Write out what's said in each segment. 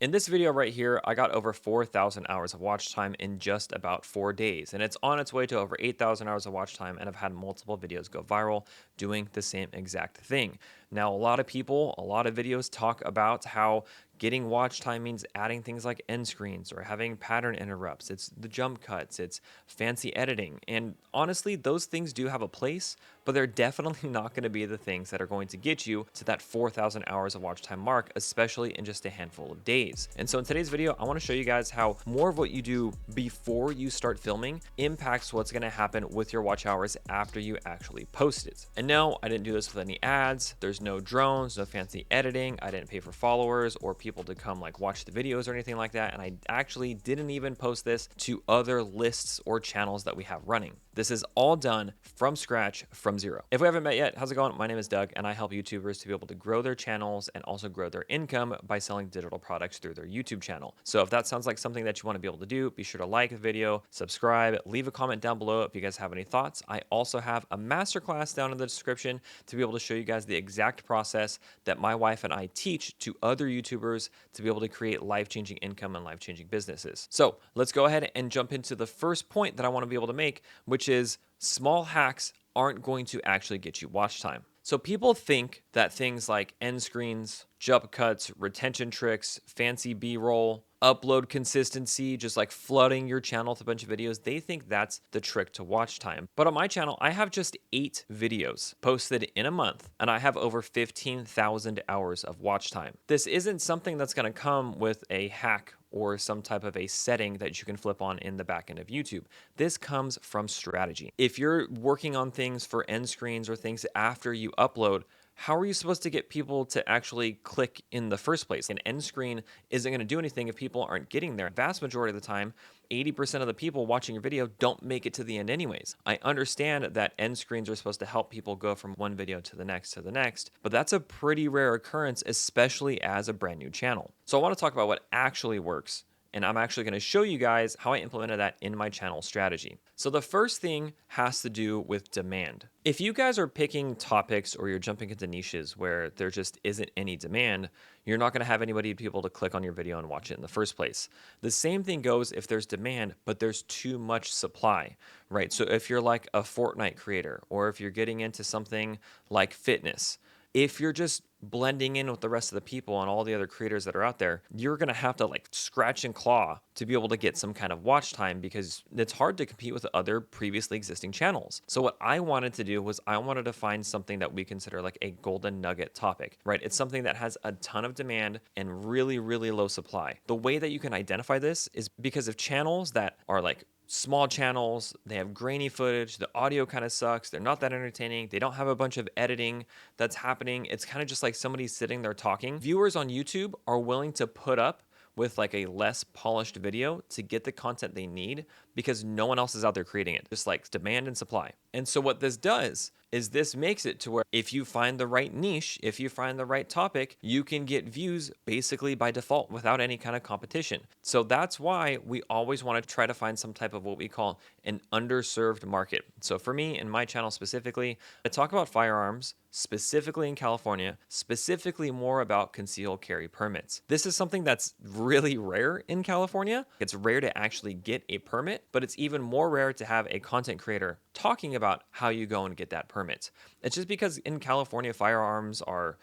In this video right here, I got over 4,000 hours of watch time in just about 4 days, and it's on its way to over 8,000 hours of watch time, and I've had multiple videos go viral doing the same exact thing. Now, a lot of people, a lot of videos talk about how getting watch time means adding things like end screens or having pattern interrupts. It's the jump cuts, it's fancy editing. And honestly, those things do have a place, but they're definitely not going to be the things that are going to get you to that 4,000 hours of watch time mark, especially in just a handful of days. And so in today's video, I want to show you guys how more of what you do before you start filming impacts what's going to happen with your watch hours after you actually post it. And no, I didn't do this with any ads. There's no drones, no fancy editing. I didn't pay for followers or people to come like watch the videos or anything like that. And I actually didn't even post this to other lists or channels that we have running. This is all done from scratch, from zero. If we haven't met yet, how's it going? My name is Doug, and I help YouTubers to be able to grow their channels and also grow their income by selling digital products through their YouTube channel. So if that sounds like something that you want to be able to do, be sure to like the video, subscribe, leave a comment down below if you guys have any thoughts. I also have a masterclass down in the description to be able to show you guys the exact process that my wife and I teach to other YouTubers to be able to create life-changing income and life-changing businesses. So let's go ahead and jump into the first point that I want to be able to make, which is small hacks aren't going to actually get you watch time. So people think that things like end screens, jump cuts, retention tricks, fancy B-roll, upload consistency, just like flooding your channel with a bunch of videos, they think that's the trick to watch time. But on my channel, I have just 8 videos posted in a month, and I have over 15,000 hours of watch time. This isn't something that's going to come with a hack or some type of a setting that you can flip on in the back end of YouTube. This comes from strategy. If you're working on things for end screens or things after you upload, how are you supposed to get people to actually click in the first place? An end screen isn't going to do anything if people aren't getting there. Vast majority of the time, 80% of the people watching your video don't make it to the end anyways. I understand that end screens are supposed to help people go from one video to the next, but that's a pretty rare occurrence, especially as a brand new channel. So I want to talk about what actually works, and I'm actually going to show you guys how I implemented that in my channel strategy. So the first thing has to do with demand. If you guys are picking topics or you're jumping into niches where there just isn't any demand, you're not going to have anybody be able to click on your video and watch it in the first place. The same thing goes if there's demand, but there's too much supply, right? So if you're like a Fortnite creator, or if you're getting into something like fitness, if you're just blending in with the rest of the people and all the other creators that are out there, you're going to have to like scratch and claw to be able to get some kind of watch time because it's hard to compete with other previously existing channels. So what I wanted to do was I wanted to find something that we consider like a golden nugget topic, right? It's something that has a ton of demand and really, really low supply. The way that you can identify this is because of channels that are like small channels, they have grainy footage, the audio kind of sucks, they're not that entertaining, they don't have a bunch of editing that's happening. It's kind of just like somebody sitting there talking. Viewers on YouTube are willing to put up with like a less polished video to get the content they need because no one else is out there creating it, just like demand and supply. And so what this does is this makes it to where if you find the right niche, if you find the right topic, you can get views basically by default without any kind of competition. So that's why we always want to try to find some type of what we call an underserved market. So for me and my channel specifically, I talk about firearms, specifically in California, specifically more about concealed carry permits. This is something that's really rare in California. It's rare to actually get a permit, but it's even more rare to have a content creator talking about how you go and get that permit. It's just because in California, firearms are,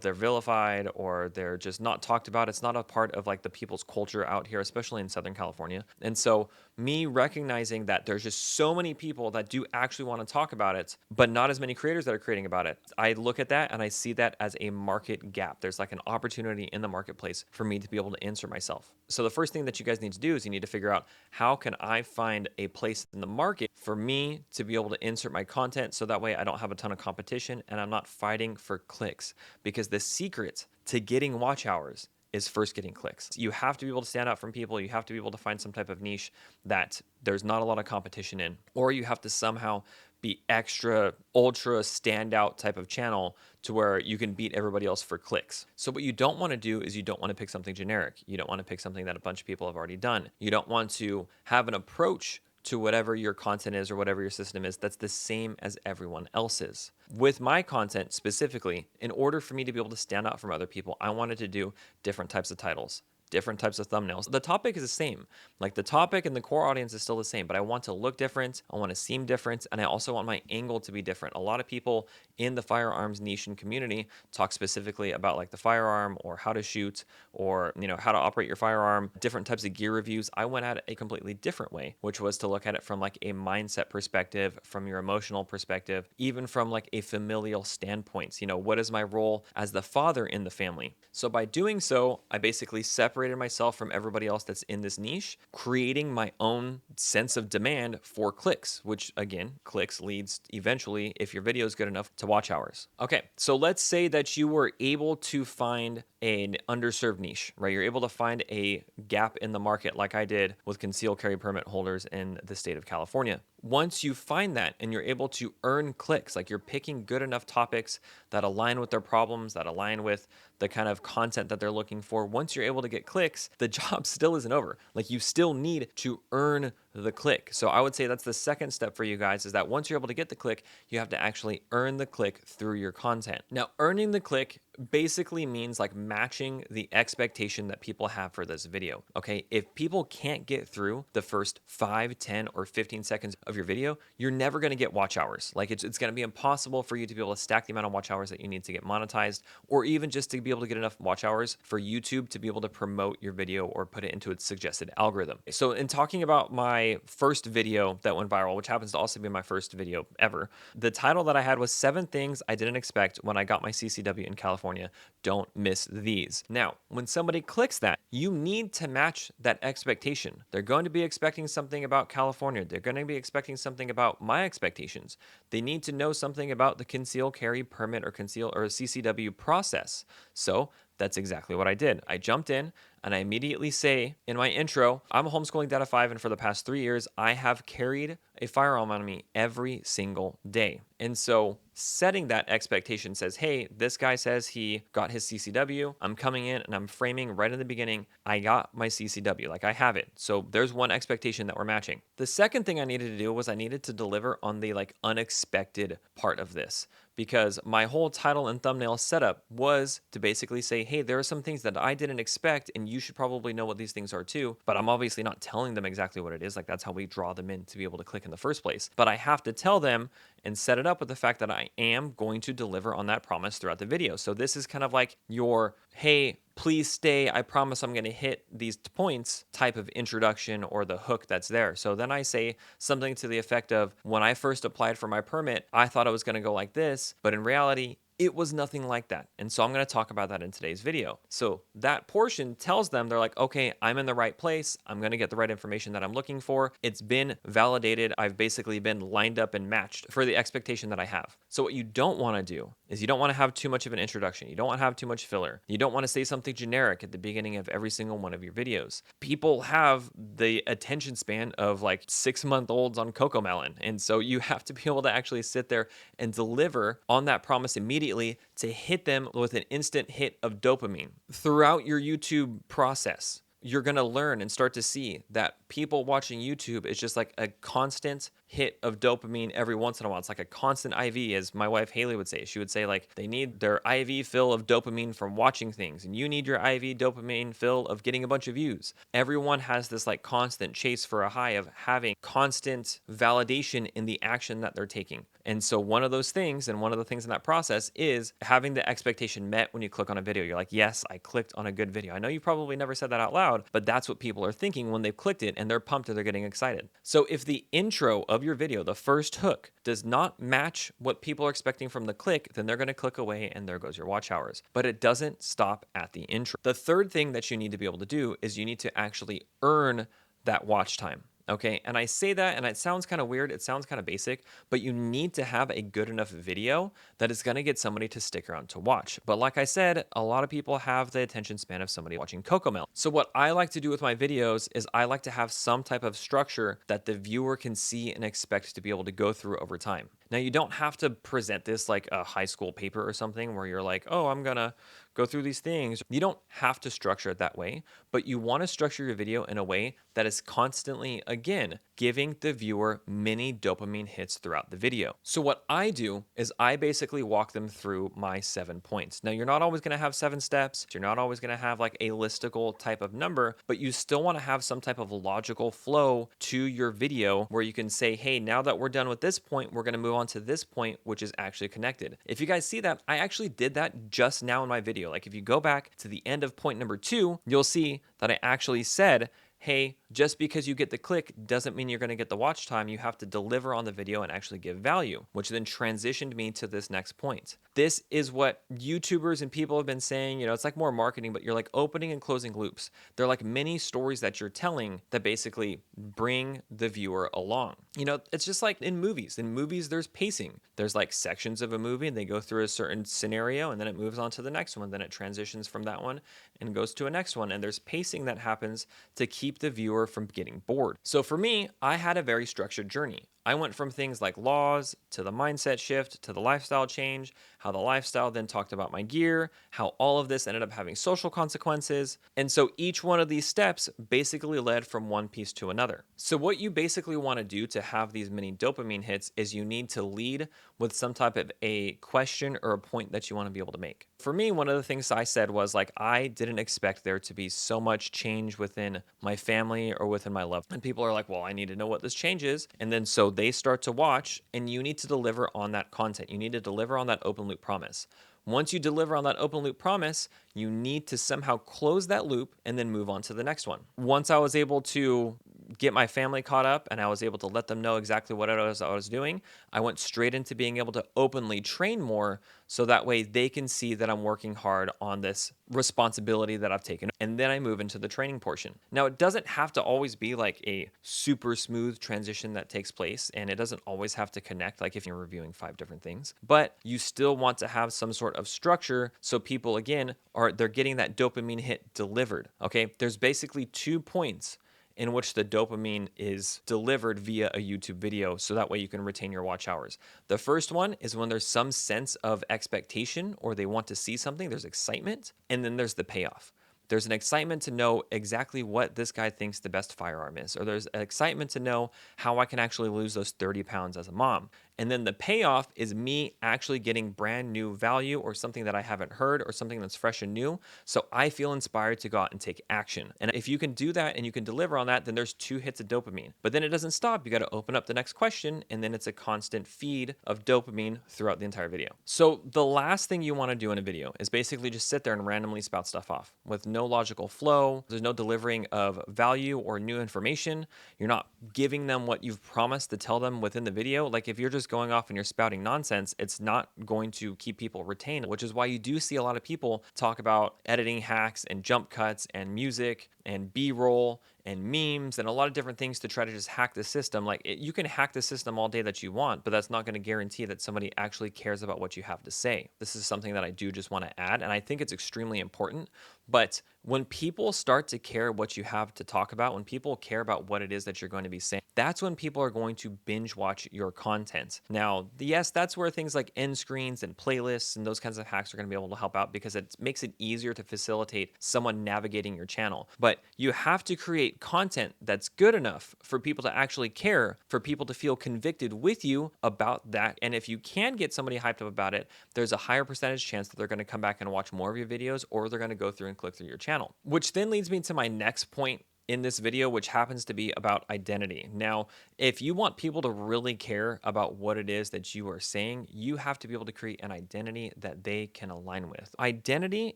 they're vilified or they're just not talked about. It's not a part of like the people's culture out here, especially in Southern California. And so me recognizing that there's just so many people that do actually want to talk about it, but not as many creators that are creating about it. I look at that and I see that as a market gap. There's like an opportunity in the marketplace for me to be able to insert myself. So the first thing that you guys need to do is you need to figure out how can I find a place in the market for me to be able to insert my content so that way I don't have a ton of competition and I'm not fighting for clicks. Because the secret to getting watch hours is first getting clicks. You have to be able to stand out from people. You have to be able to find some type of niche that there's not a lot of competition in, or you have to somehow be extra, ultra standout type of channel to where you can beat everybody else for clicks. So what you don't want to do is you don't want to pick something generic. You don't want to pick something that a bunch of people have already done. You don't want to have an approach to whatever your content is or whatever your system is that's the same as everyone else's. With my content specifically, in order for me to be able to stand out from other people, I wanted to do different types of titles, different types of thumbnails. The topic is the same. Like the topic and the core audience is still the same, but I want to look different. I want to seem different. And I also want my angle to be different. A lot of people in the firearms niche and community talk specifically about like the firearm or how to shoot or, how to operate your firearm, different types of gear reviews. I went at it a completely different way, which was to look at it from like a mindset perspective, from your emotional perspective, even from like a familial standpoint. What is my role as the father in the family? So by doing so, I basically separated myself from everybody else that's in this niche, creating my own sense of demand for clicks, which again, clicks leads eventually, if your video is good enough, to watch hours. Okay, so let's say that you were able to find an underserved niche, right? You're able to find a gap in the market like I did with concealed carry permit holders in the state of California. Once you find that and you're able to earn clicks, like you're picking good enough topics that align with their problems, that align with the kind of content that they're looking for, once you're able to get clicks, the job still isn't over. Like you still need to earn the click. So I would say that's the second step for you guys, is that once you're able to get the click, you have to actually earn the click through your content. Now, earning the click basically means like matching the expectation that people have for this video. Okay, if people can't get through the first 5, 10, or 15 seconds of your video, you're never going to get watch hours. Like it's going to be impossible for you to be able to stack the amount of watch hours that you need to get monetized, or even just to be able to get enough watch hours for YouTube to be able to promote your video or put it into its suggested algorithm. So in talking about my first video that went viral, which happens to also be my first video ever, the title that I had was 7 Things I Didn't Expect When I Got My CCW in California. Don't miss these. Now, when somebody clicks that, you need to match that expectation. They're going to be expecting something about California. They're going to be expecting something about my expectations. They need to know something about the concealed carry permit or CCW process. So that's exactly what I did. I jumped in and I immediately say in my intro, I'm a homeschooling dad of 5, and for the past 3 years, I have carried a firearm on me every single day. And so setting that expectation says, hey, this guy says he got his CCW. I'm coming in and I'm framing right in the beginning, I got my CCW, like I have it. So there's one expectation that we're matching. The second thing I needed to do was I needed to deliver on the like unexpected part of this, because my whole title and thumbnail setup was to basically say, hey, there are some things that I didn't expect, and you should probably know what these things are too. But I'm obviously not telling them exactly what it is. Like that's how we draw them in to be able to click in the first place. But I have to tell them and set it up with the fact that I am going to deliver on that promise throughout the video. So this is kind of like your, hey, please stay, I promise I'm going to hit these points type of introduction, or the hook that's there. So then I say something to the effect of, when I first applied for my permit, I thought it was going to go like this, but in reality, it was nothing like that. And so I'm going to talk about that in today's video. So that portion tells them, they're like, okay, I'm in the right place. I'm going to get the right information that I'm looking for. It's been validated. I've basically been lined up and matched for the expectation that I have. So what you don't want to do is you don't want to have too much of an introduction. You don't want to have too much filler. You don't want to say something generic at the beginning of every single one of your videos. People have the attention span of like 6-month-olds on Cocomelon. And so you have to be able to actually sit there and deliver on that promise immediately to hit them with an instant hit of dopamine. Throughout your YouTube process, you're going to learn and start to see that people watching YouTube is just like a constant hit of dopamine every once in a while. It's like a constant IV, as my wife Haley would say. She would say like they need their IV fill of dopamine from watching things, and you need your IV dopamine fill of getting a bunch of views. Everyone has this like constant chase for a high of having constant validation in the action that they're taking. And so one of those things, and one of the things in that process, is having the expectation met when you click on a video. You're like, yes, I clicked on a good video. I know you probably never said that out loud, but that's what people are thinking when they've clicked it, and they're pumped and they're getting excited. So if the intro of your video, the first hook, does not match what people are expecting from the click, then they're going to click away and there goes your watch hours. But it doesn't stop at the intro. The third thing that you need to be able to do is you need to actually earn that watch time. Okay, and I say that and it sounds kind of weird, it sounds kind of basic, but you need to have a good enough video that is going to get somebody to stick around to watch. But like I said, a lot of people have the attention span of somebody watching Cocomel. So what I like to do with my videos is I like to have some type of structure that the viewer can see and expect to be able to go through over time. Now, you don't have to present this like a high school paper or something where you're like, oh, I'm gonna go through these things. You don't have to structure it that way, but you want to structure your video in a way that is constantly, again, giving the viewer many dopamine hits throughout the video. So what I do is I basically walk them through my 7 points. Now, you're not always going to have 7 steps. You're not always going to have like a listicle type of number, but you still want to have some type of logical flow to your video where you can say, hey, now that we're done with this point, we're going to move on to this point, which is actually connected. If you guys see that, I actually did that just now in my video. Like if you go back to the end of point number 2, you'll see that I actually said, hey, just because you get the click doesn't mean you're going to get the watch time. You have to deliver on the video and actually give value, which then transitioned me to this next point. This is what YouTubers and people have been saying. It's like more marketing, but you're like opening and closing loops. They're like mini stories that you're telling that basically bring the viewer along. It's just like in movies. In movies, there's pacing. There's like sections of a movie and they go through a certain scenario and then it moves on to the next one. Then it transitions from that one and goes to a next one. And there's pacing that happens to keep the viewer from getting bored. So for me, I had a very structured journey. I went from things like laws to the mindset shift to the lifestyle change, how the lifestyle then talked about my gear, how all of this ended up having social consequences. And so each one of these steps basically led from one piece to another. So what you basically want to do to have these mini dopamine hits is you need to lead with some type of a question or a point that you want to be able to make. For me, one of the things I said was like, I didn't expect there to be so much change within my family or within my love. And people are like, well, I need to know what this change is. And then so they start to watch and you need to deliver on that content. You need to deliver on that open loop promise. Once you deliver on that open loop promise, you need to somehow close that loop and then move on to the next one. Once I was able to get my family caught up and I was able to let them know exactly what it was I was doing, I went straight into being able to openly train more so that way they can see that I'm working hard on this responsibility that I've taken. And then I move into the training portion. Now, it doesn't have to always be like a super smooth transition that takes place, and it doesn't always have to connect like if you're reviewing 5 different things, but you still want to have some sort of structure so people, again, they're getting that dopamine hit delivered. Okay, there's basically 2 points in which the dopamine is delivered via a YouTube video, so that way you can retain your watch hours. The first one is when there's some sense of expectation or they want to see something, there's excitement, and then there's the payoff. There's an excitement to know exactly what this guy thinks the best firearm is, or there's an excitement to know how I can actually lose those 30 pounds as a mom. And then the payoff is me actually getting brand new value or something that I haven't heard or something that's fresh and new. So I feel inspired to go out and take action. And if you can do that and you can deliver on that, then there's 2 hits of dopamine. But then it doesn't stop. You got to open up the next question, and then it's a constant feed of dopamine throughout the entire video. So the last thing you want to do in a video is basically just sit there and randomly spout stuff off with no logical flow. There's no delivering of value or new information. You're not giving them what you've promised to tell them within the video. Like if you're just going off and you're spouting nonsense, it's not going to keep people retained, which is why you do see a lot of people talk about editing hacks and jump cuts and music and B-roll and memes and a lot of different things to try to just hack the system. You can hack the system all day that you want, but that's not going to guarantee that somebody actually cares about what you have to say. This is something that I do just want to add, and I think it's extremely important. But when people start to care what you have to talk about, when people care about what it is that you're going to be saying, that's when people are going to binge watch your content. Now, yes, that's where things like end screens and playlists and those kinds of hacks are going to be able to help out because it makes it easier to facilitate someone navigating your channel. But you have to create content that's good enough for people to actually care, for people to feel convicted with you about that. And if you can get somebody hyped up about it, there's a higher percentage chance that they're going to come back and watch more of your videos, or they're going to go through and click through your channel. Which then leads me to my next point in this video, which happens to be about identity. Now, if you want people to really care about what it is that you are saying, you have to be able to create an identity that they can align with. Identity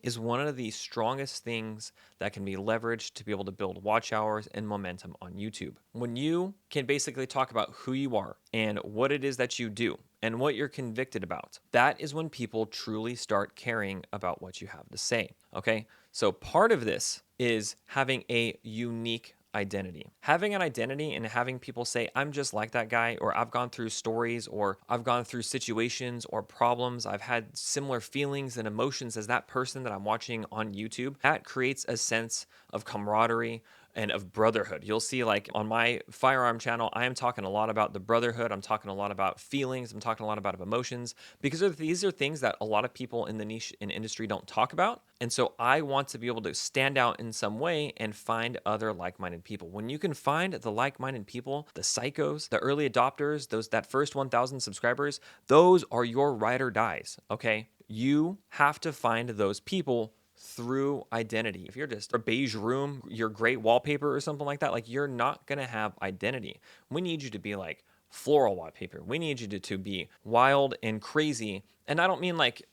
is one of the strongest things that can be leveraged to be able to build watch hours and momentum on YouTube. When you can basically talk about who you are and what it is that you do and what you're convicted about, that is when people truly start caring about what you have to say, okay? So part of this is having a unique identity. Having an identity and having people say, I'm just like that guy, or I've gone through stories, or I've gone through situations or problems. I've had similar feelings and emotions as that person that I'm watching on YouTube. That creates a sense of camaraderie, and of brotherhood. You'll see, like, on my firearm channel, I am talking a lot about the brotherhood. I'm talking a lot about feelings. I'm talking a lot about emotions, because these are things that a lot of people in the niche and industry don't talk about. And so I want to be able to stand out in some way and find other like-minded people. When you can find the like-minded people, the psychos, the early adopters, those that first 1,000 subscribers, those are your ride or dies, okay? You have to find those people through identity. If you're just a beige room, your great wallpaper or something like that, like, you're not going to have identity. We need you to be like floral wallpaper. We need you to be wild and crazy. And I don't mean like,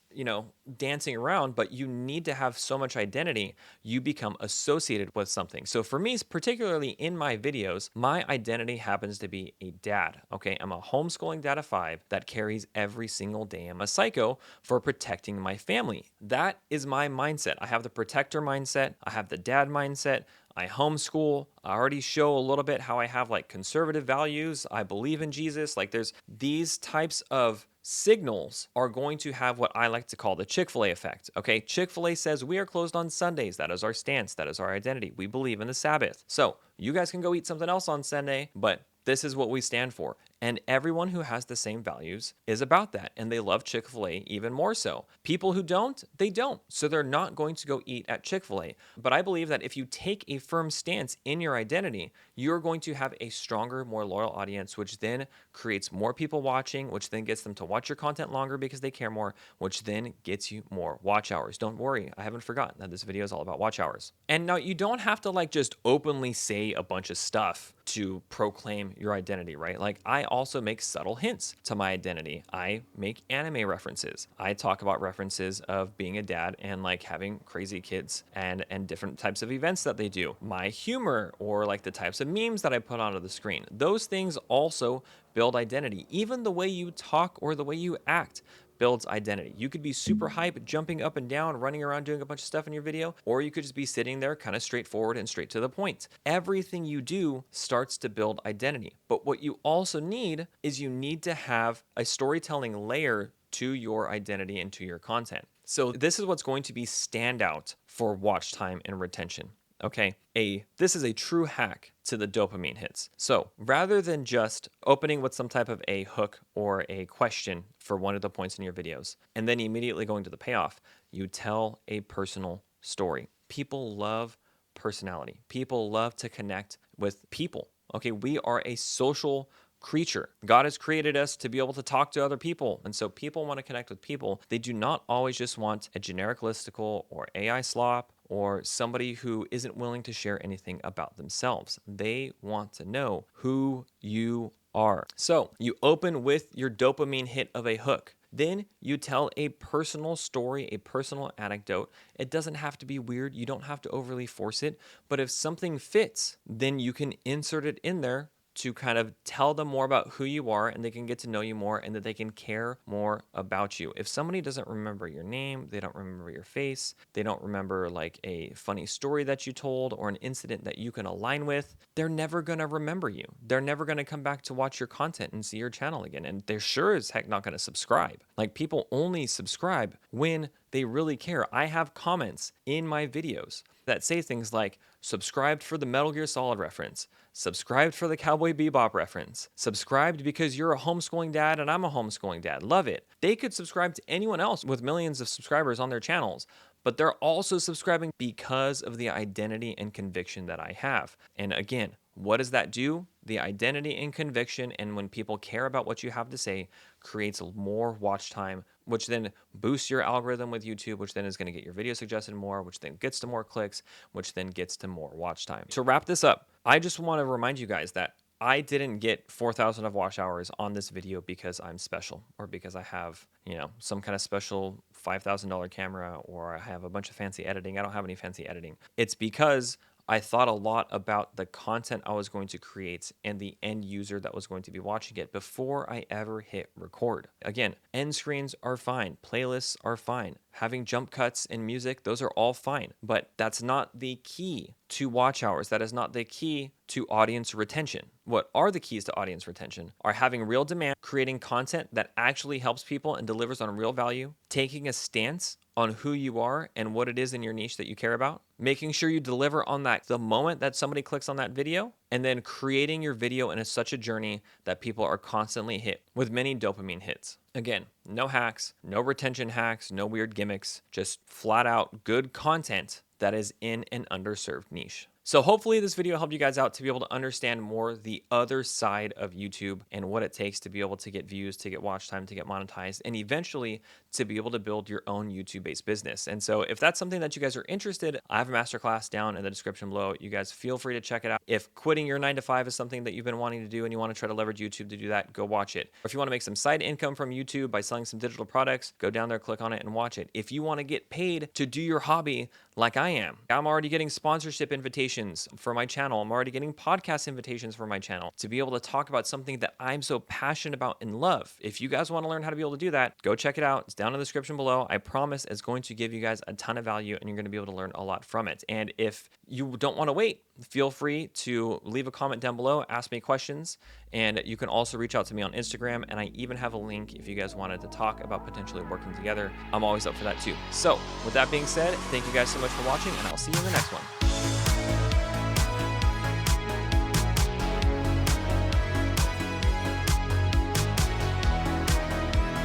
dancing around, but you need to have so much identity, you become associated with something. So for me, particularly in my videos, my identity happens to be a dad. Okay. I'm a homeschooling dad of 5 that carries every single day. I'm a psycho for protecting my family. That is my mindset. I have the protector mindset. I have the dad mindset. I homeschool. I already show a little bit how I have like conservative values. I believe in Jesus. Like, there's these types of signals are going to have what I like to call the Chick-fil-A effect. Okay. Chick-fil-A says we are closed on Sundays. That is our stance. That is our identity. We believe in the Sabbath. So you guys can go eat something else on Sunday, but this is what we stand for. And everyone who has the same values is about that. And they love Chick-fil-A even more so. People who don't, they don't. So they're not going to go eat at Chick-fil-A. But I believe that if you take a firm stance in your identity, you're going to have a stronger, more loyal audience, which then creates more people watching, which then gets them to watch your content longer because they care more, which then gets you more watch hours. Don't worry, I haven't forgotten that this video is all about watch hours. And now you don't have to like just openly say a bunch of stuff to proclaim your identity, right? Like, I also make subtle hints to my identity. I make anime references. I talk about references of being a dad and like having crazy kids and different types of events that they do. My humor, or like the types of memes that I put onto the screen. Those things also build identity. Even the way you talk or the way you act builds identity. You could be super hype, jumping up and down, running around doing a bunch of stuff in your video, or you could just be sitting there kind of straightforward and straight to the point. Everything you do starts to build identity. But what you also need is you need to have a storytelling layer to your identity and to your content. So this is what's going to be standout for watch time and retention. Okay, this is a true hack to the dopamine hits. So rather than just opening with some type of a hook or a question for one of the points in your videos, and then immediately going to the payoff, you tell a personal story. People love personality. People love to connect with people. Okay, we are a social creature. God has created us to be able to talk to other people. And so people want to connect with people. They do not always just want a generic listicle or AI slop or somebody who isn't willing to share anything about themselves. They want to know who you are. So you open with your dopamine hit of a hook. Then you tell a personal story, a personal anecdote. It doesn't have to be weird. You don't have to overly force it. But if something fits, then you can insert it in there to kind of tell them more about who you are, and they can get to know you more, and that they can care more about you. If somebody doesn't remember your name, they don't remember your face, they don't remember like a funny story that you told or an incident that you can align with, they're never going to remember you. They're never going to come back to watch your content and see your channel again. And they're sure as heck not going to subscribe. Like, people only subscribe when they really care. I have comments in my videos that say things like, subscribed for the Metal Gear Solid reference, subscribed for the Cowboy Bebop reference, subscribed because you're a homeschooling dad and I'm a homeschooling dad. Love it. They could subscribe to anyone else with millions of subscribers on their channels, but they're also subscribing because of the identity and conviction that I have. And again, what does that do? The identity and conviction, and when people care about what you have to say, creates more watch time, which then boosts your algorithm with YouTube, which then is going to get your video suggested more, which then gets to more clicks, which then gets to more watch time. To wrap this up, I just want to remind you guys that I didn't get 4,000 of watch hours on this video because I'm special, or because I have, some kind of special $5,000 camera, or I have a bunch of fancy editing. I don't have any fancy editing. It's because I thought a lot about the content I was going to create and the end user that was going to be watching it before I ever hit record. Again, end screens are fine. Playlists are fine. Having jump cuts in music, those are all fine. But that's not the key to watch hours. That is not the key to audience retention. What are the keys to audience retention are having real demand, creating content that actually helps people and delivers on real value, taking a stance on who you are and what it is in your niche that you care about, making sure you deliver on that the moment that somebody clicks on that video, and then creating your video in such a journey that people are constantly hit with many dopamine hits. Again, no hacks, no retention hacks, no weird gimmicks, just flat out good content that is in an underserved niche. So hopefully this video helped you guys out to be able to understand more the other side of YouTube and what it takes to be able to get views, to get watch time, to get monetized, and eventually to be able to build your own YouTube-based business. And so if that's something that you guys are interested, I have a masterclass down in the description below. You guys feel free to check it out. If quitting your 9 to 5 is something that you've been wanting to do and you want to try to leverage YouTube to do that, go watch it. Or if you want to make some side income from YouTube by selling some digital products, go down there, click on it, and watch it. If you want to get paid to do your hobby like I am, I'm already getting sponsorship invitations for my channel. I'm already getting podcast invitations for my channel to be able to talk about something that I'm so passionate about and love. If you guys want to learn how to be able to do that, go check it out. It's down in the description below. I promise it's going to give you guys a ton of value and you're going to be able to learn a lot from it. And if you don't want to wait, feel free to leave a comment down below, ask me questions, and you can also reach out to me on Instagram, and I even have a link if you guys wanted to talk about potentially working together. I'm always up for that too. So with that being said, thank you guys so much for watching, and I'll see you in the next one.